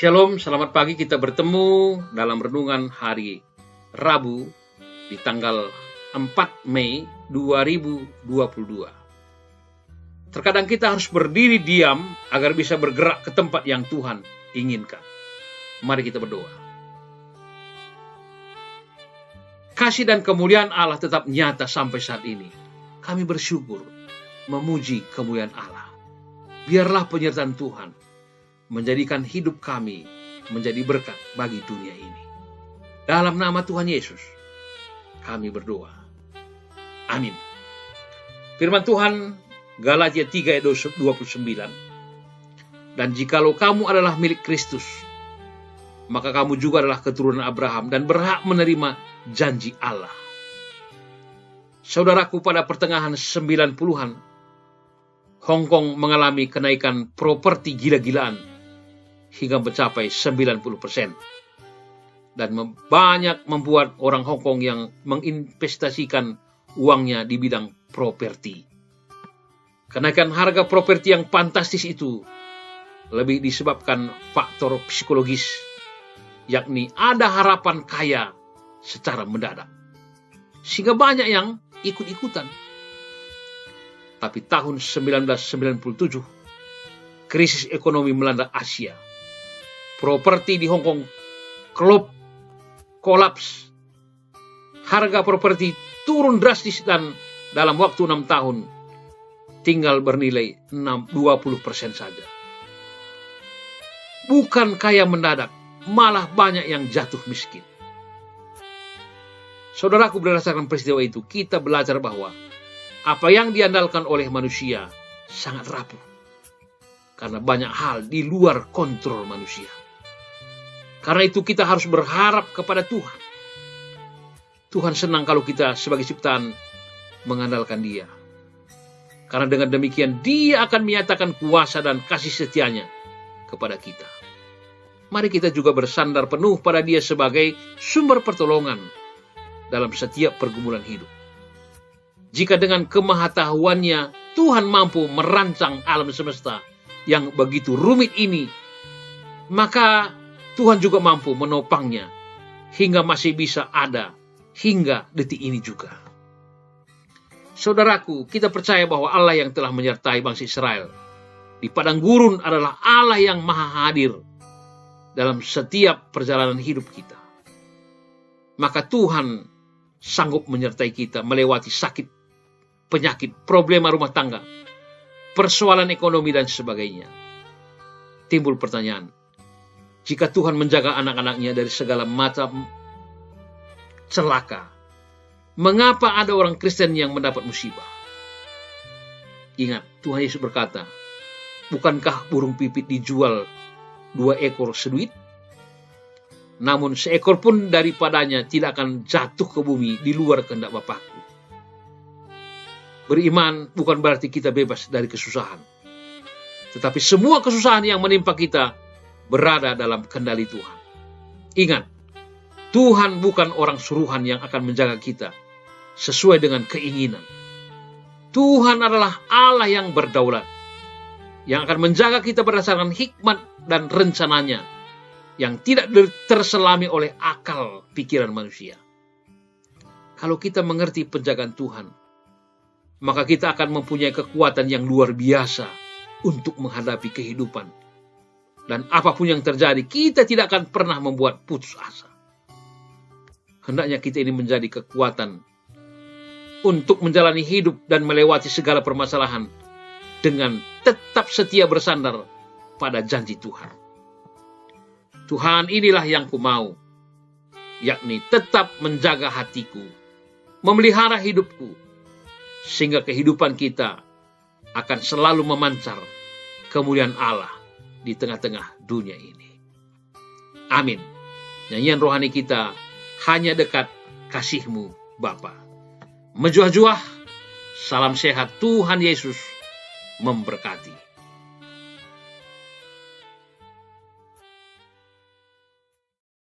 Shalom, selamat pagi. Kita bertemu dalam renungan hari Rabu di tanggal 4 Mei 2022. Terkadang kita harus berdiri diam agar bisa bergerak ke tempat yang Tuhan inginkan. Mari kita berdoa. Kasih dan kemuliaan Allah tetap nyata sampai saat ini. Kami bersyukur, memuji kemuliaan Allah. Biarlah penyertaan Tuhan menjadikan hidup kami menjadi berkat bagi dunia ini. Dalam nama Tuhan Yesus, kami berdoa. Amin. Firman Tuhan, Galatia 3 ayat 29. Dan jikalau kamu adalah milik Kristus, maka kamu juga adalah keturunan Abraham dan berhak menerima janji Allah. Saudaraku, pada pertengahan 90-an, Hong Kong mengalami kenaikan properti gila-gilaan hingga mencapai 90%. Dan banyak membuat orang Hong Kong yang menginvestasikan uangnya di bidang properti. Kenaikan harga properti yang fantastis itu lebih disebabkan faktor psikologis, yakni ada harapan kaya secara mendadak. Sehingga banyak yang ikut-ikutan. Tapi tahun 1997, krisis ekonomi melanda Asia. Properti di Hong Kong kolaps. Harga properti turun drastis dan dalam waktu 6 tahun tinggal bernilai 20% saja. Bukan kaya mendadak, malah banyak yang jatuh miskin. Saudaraku, berdasarkan peristiwa itu, kita belajar bahwa apa yang diandalkan oleh manusia sangat rapuh. Karena banyak hal di luar kontrol manusia. Karena itu kita harus berharap kepada Tuhan. Tuhan senang kalau kita sebagai ciptaan mengandalkan Dia. Karena dengan demikian Dia akan menyatakan kuasa dan kasih setianya kepada kita. Mari kita juga bersandar penuh pada Dia sebagai sumber pertolongan dalam setiap pergumulan hidup. Jika dengan kemahatauannya Tuhan mampu merancang alam semesta yang begitu rumit ini, maka Tuhan juga mampu menopangnya hingga masih bisa ada hingga detik ini juga. Saudaraku, kita percaya bahwa Allah yang telah menyertai bangsa Israel di padang gurun adalah Allah yang maha hadir dalam setiap perjalanan hidup kita. Maka Tuhan sanggup menyertai kita melewati sakit, penyakit, problema rumah tangga, persoalan ekonomi dan sebagainya. Timbul pertanyaan, jika Tuhan menjaga anak-anaknya dari segala macam celaka, mengapa ada orang Kristen yang mendapat musibah? Ingat, Tuhan Yesus berkata, bukankah burung pipit dijual 2 ekor seduit? Namun seekor pun daripadanya tidak akan jatuh ke bumi di luar kehendak Bapakku. Beriman bukan berarti kita bebas dari kesusahan. Tetapi semua kesusahan yang menimpa kita berada dalam kendali Tuhan. Ingat, Tuhan bukan orang suruhan yang akan menjaga kita sesuai dengan keinginan. Tuhan adalah Allah yang berdaulat, yang akan menjaga kita berdasarkan hikmat dan rencananya, yang tidak terselami oleh akal pikiran manusia. Kalau kita mengerti penjagaan Tuhan, maka kita akan mempunyai kekuatan yang luar biasa untuk menghadapi kehidupan. Dan apapun yang terjadi, kita tidak akan pernah membuat putus asa. Hendaknya kita ini menjadi kekuatan untuk menjalani hidup dan melewati segala permasalahan dengan tetap setia bersandar pada janji Tuhan. Tuhan, inilah yang ku mau, yakni tetap menjaga hatiku, memelihara hidupku, sehingga kehidupan kita akan selalu memancar kemuliaan Allah di tengah-tengah dunia ini. Amin. Nyanyian rohani kita, hanya dekat kasih-Mu Bapa. Menjuah-juah, salam sehat, Tuhan Yesus memberkati.